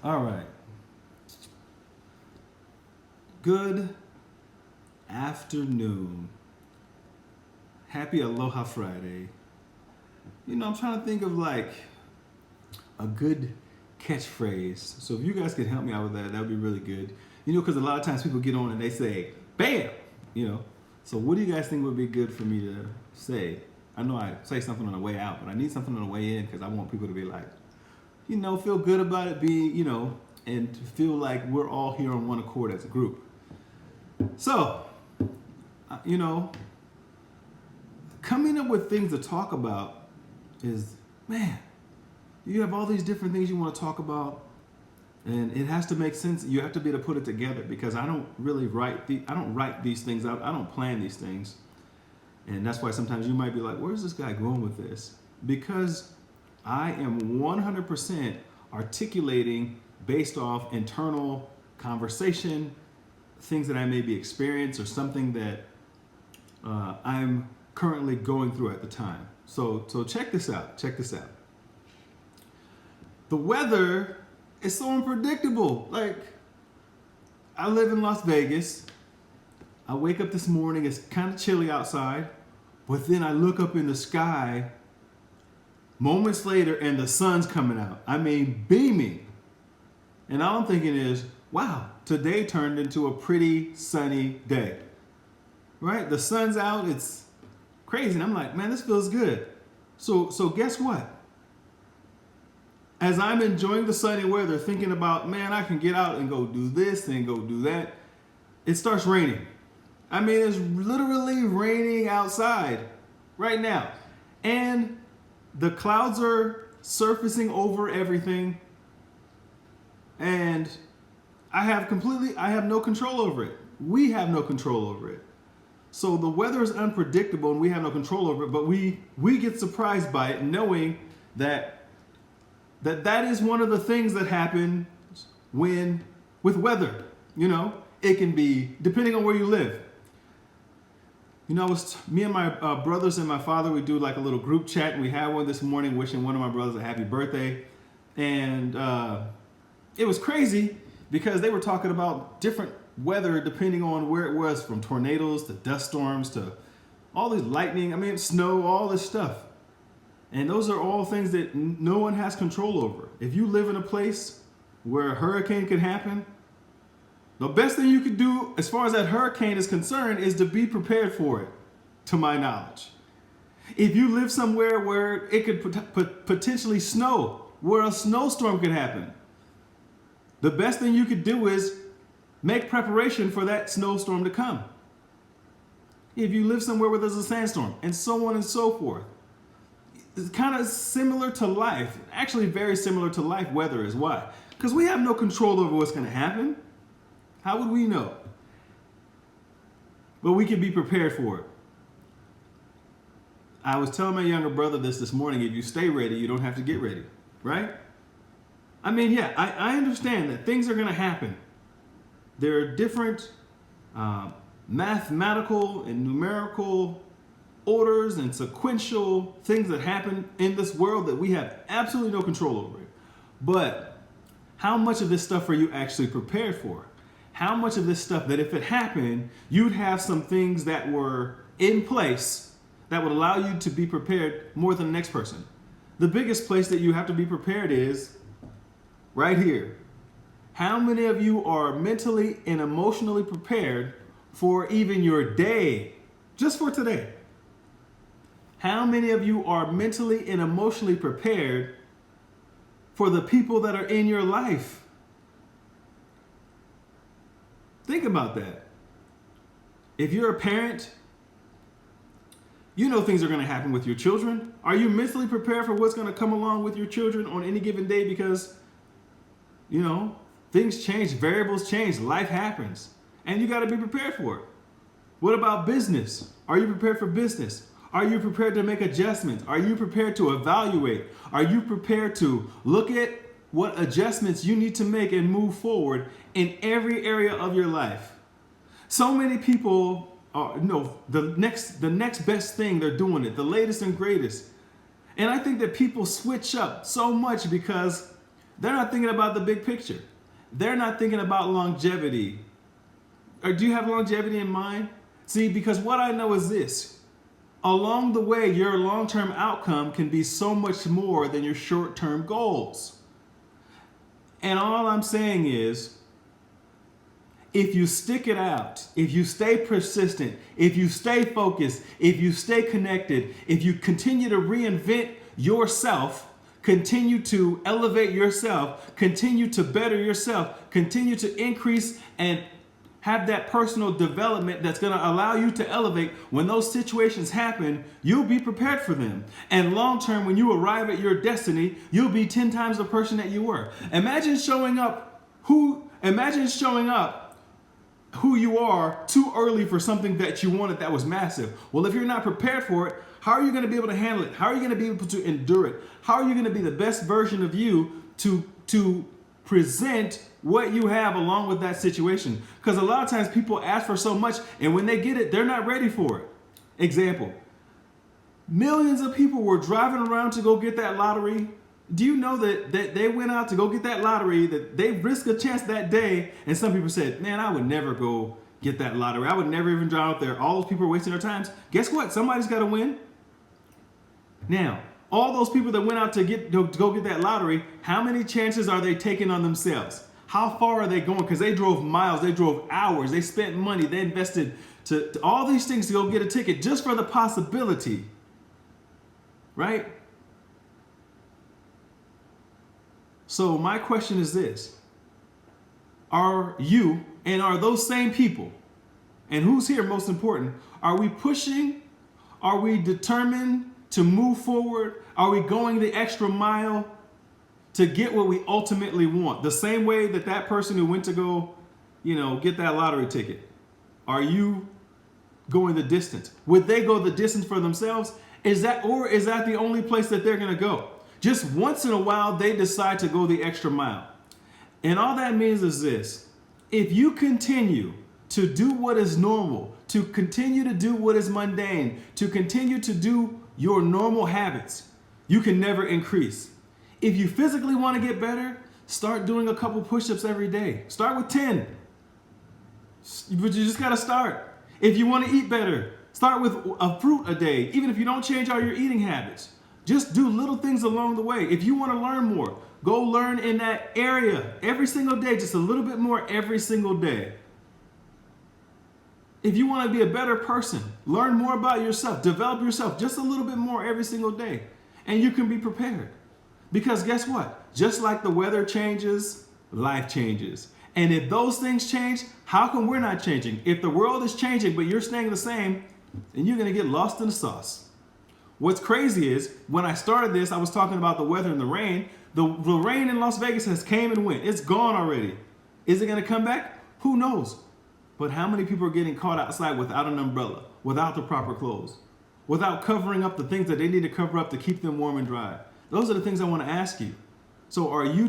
All right. Good afternoon. Happy Aloha Friday. I'm trying to think of like a good catchphrase. So if you guys could help me out with that, that would be really good. Because a lot of times people get on and they say, bam, you know. So what do you guys think would be good for me to say? I know I say something on the way out, but I need something on the way in because I want people to be like, feel good about it, and to feel like we're all here on one accord as a group. So, coming up with things to talk about is, man, you have all these different things you want to talk about, and it has to make sense. You have to be able to put it together because I don't really I don't write these things out. I don't plan these things. And that's why sometimes you might be like, where's this guy going with this? Because I am 100% articulating based off internal conversation, things that I maybe experienced or something that I'm currently going through at the time. So check this out. Check this out. The weather is so unpredictable. Like, I live in Las Vegas. I wake up this morning, it's kind of chilly outside, but then I look up in the sky moments later and the sun's coming out. I mean, beaming. And all I'm thinking is, wow, today turned into a pretty sunny day. Right? The sun's out, it's crazy. And I'm like, man, this feels good. So guess what? As I'm enjoying the sunny weather, thinking about, man, I can get out and go do this and go do that, it starts raining. I mean, it's literally raining outside right now. And the clouds are surfacing over everything. And I have no control over it. We have no control over it. So the weather is unpredictable and we have no control over it, but we get surprised by it knowing that is one of the things that happen with weather. It can be, depending on where you live. Me and my brothers and my father, we do like a little group chat, and we had one this morning wishing one of my brothers a happy birthday. And it was crazy because they were talking about different weather depending on where it was, from tornadoes to dust storms to all this lightning, snow, all this stuff. And those are all things that no one has control over. If you live in a place where a hurricane could happen, the best thing you could do as far as that hurricane is concerned is to be prepared for it, to my knowledge. If you live somewhere where it could potentially snow, where a snowstorm could happen, the best thing you could do is make preparation for that snowstorm to come. If you live somewhere where there's a sandstorm, and so on and so forth. It's kind of similar to life, actually very similar to life weather is why. Because we have no control over what's going to happen. How would we know? But we can be prepared for it. I was telling my younger brother this morning, if you stay ready, you don't have to get ready, right? I understand that things are going to happen. There are different mathematical and numerical orders and sequential things that happen in this world that we have absolutely no control over it. But how much of this stuff are you actually prepared for? How much of this stuff that if it happened, you'd have some things that were in place that would allow you to be prepared more than the next person? The biggest place that you have to be prepared is right here. How many of you are mentally and emotionally prepared for even your day, just for today? How many of you are mentally and emotionally prepared for the people that are in your life? Think about that. If you're a parent, you know things are going to happen with your children. Are you mentally prepared for what's going to come along with your children on any given day? Because, things change, variables change, life happens, and you got to be prepared for it. What about business? Are you prepared for business? Are you prepared to make adjustments? Are you prepared to evaluate? Are you prepared to look at what adjustments you need to make and move forward in every area of your life? So many people are, the next best thing, they're doing it, the latest and greatest. And I think that people switch up so much because They're not thinking about the big picture. They're not thinking about longevity. Or do you have longevity in mind? See, because what I know is this. Along the way, your long-term outcome can be so much more than your short-term goals. And all I'm saying is, if you stick it out, if you stay persistent, if you stay focused, if you stay connected, if you continue to reinvent yourself, continue to elevate yourself, continue to better yourself, continue to increase and have that personal development that's going to allow you to elevate. When those situations happen, you'll be prepared for them. And long term, when you arrive at your destiny, you'll be 10 times the person that you were. Imagine showing up who you are too early for something that you wanted that was massive. Well, if you're not prepared for it, how are you going to be able to handle it? How are you going to be able to endure it? How are you going to be the best version of you to present what you have along with that situation? Because a lot of times people ask for so much, and when they get it, they're not ready for it. Example, millions of people were driving around to go get that lottery. Do you know that they went out to go get that lottery, that they risked a chance that day, and some people said, man, I would never go get that lottery. I would never even drive out there. All those people are wasting their times. Guess what? Somebody's got to win. Now, all those people that went out to go get that lottery, how many chances are they taking on themselves? How far are they going? Because they drove miles, they drove hours, they spent money, they invested to all these things to go get a ticket just for the possibility, right? So my question is this: are you and are those same people, and who's here most important, are we pushing? Are we determined to move forward? Are we going the extra mile to get what we ultimately want? The same way that person who went to go, get that lottery ticket. Are you going the distance? Would they go the distance for themselves? Is that the only place that they're going to go? Just once in a while, they decide to go the extra mile. And all that means is this: if you continue to do what is normal, to continue to do what is mundane, to continue to do your normal habits, you can never increase. If you physically want to get better, start doing a couple push-ups every day. Start with 10. But you just got to start. If you want to eat better, start with a fruit a day, even if you don't change all your eating habits. Just do little things along the way. If you want to learn more, go learn in that area every single day, just a little bit more every single day. If you want to be a better person, learn more about yourself, develop yourself just a little bit more every single day, and you can be prepared. Because guess what? Just like the weather changes, life changes. And if those things change, how come we're not changing? If the world is changing, but you're staying the same, then you're going to get lost in the sauce. What's crazy is, when I started this, I was talking about the weather and the rain. The rain in Las Vegas has came and went. It's gone already. Is it going to come back? Who knows? But how many people are getting caught outside without an umbrella, without the proper clothes, without covering up the things that they need to cover up to keep them warm and dry? Those are the things I want to ask you. So are you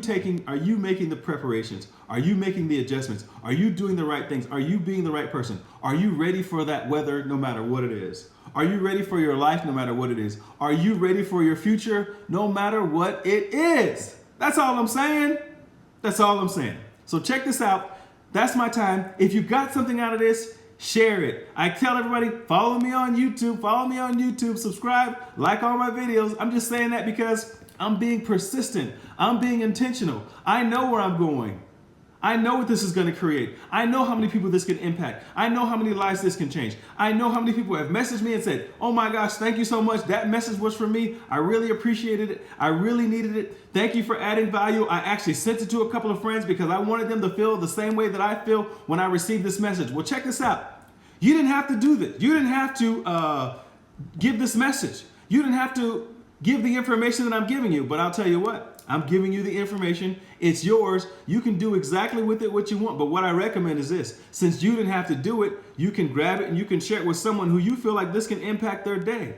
making the preparations? Are you making the adjustments? Are you doing the right things? Are you being the right person? Are you ready for that weather no matter what it is? Are you ready for your life no matter what it is? Are you ready for your future no matter what it is? That's all I'm saying. That's all I'm saying. So check this out. That's my time. If you got something out of this, share it. I tell everybody, follow me on YouTube, subscribe, like all my videos. I'm just saying that because I'm being persistent. I'm being intentional. I know where I'm going. I know what this is going to create. I know how many people this can impact. I know how many lives this can change. I know how many people have messaged me and said, oh my gosh, thank you so much. That message was for me. I really appreciated it. I really needed it. Thank you for adding value. I actually sent it to a couple of friends because I wanted them to feel the same way that I feel when I received this message. Well, check this out. You didn't have to do this. You didn't have to give this message. You didn't have to give the information that I'm giving you. But I'll tell you what. I'm giving you the information. It's yours. You can do exactly with it what you want. But what I recommend is this. Since you didn't have to do it, you can grab it and you can share it with someone who you feel like this can impact their day.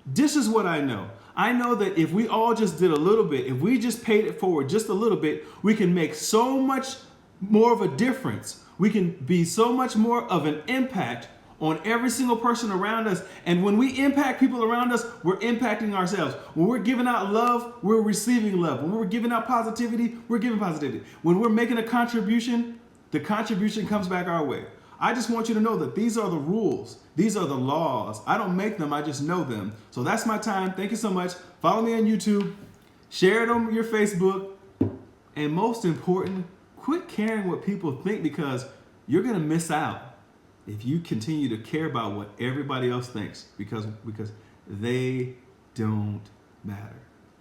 This is what I know. I know that if we all just did a little bit, if we just paid it forward just a little bit, we can make so much more of a difference. We can be so much more of an impact on every single person around us. And when we impact people around us, we're impacting ourselves. When we're giving out love, we're receiving love. When we're giving out positivity, we're giving positivity. When we're making a contribution, the contribution comes back our way. I just want you to know that these are the rules. These are the laws. I don't make them, I just know them. So that's my time. Thank you so much. Follow me on YouTube. Share it on your Facebook. And most important, quit caring what people think, because you're going to miss out if you continue to care about what everybody else thinks, because they don't matter.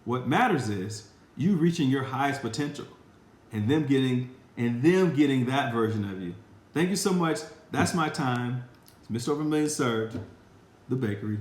What matters is you reaching your highest potential and them getting that version of you. Thank you so much. That's my time. It's Mr. Over a Million Served, the bakery.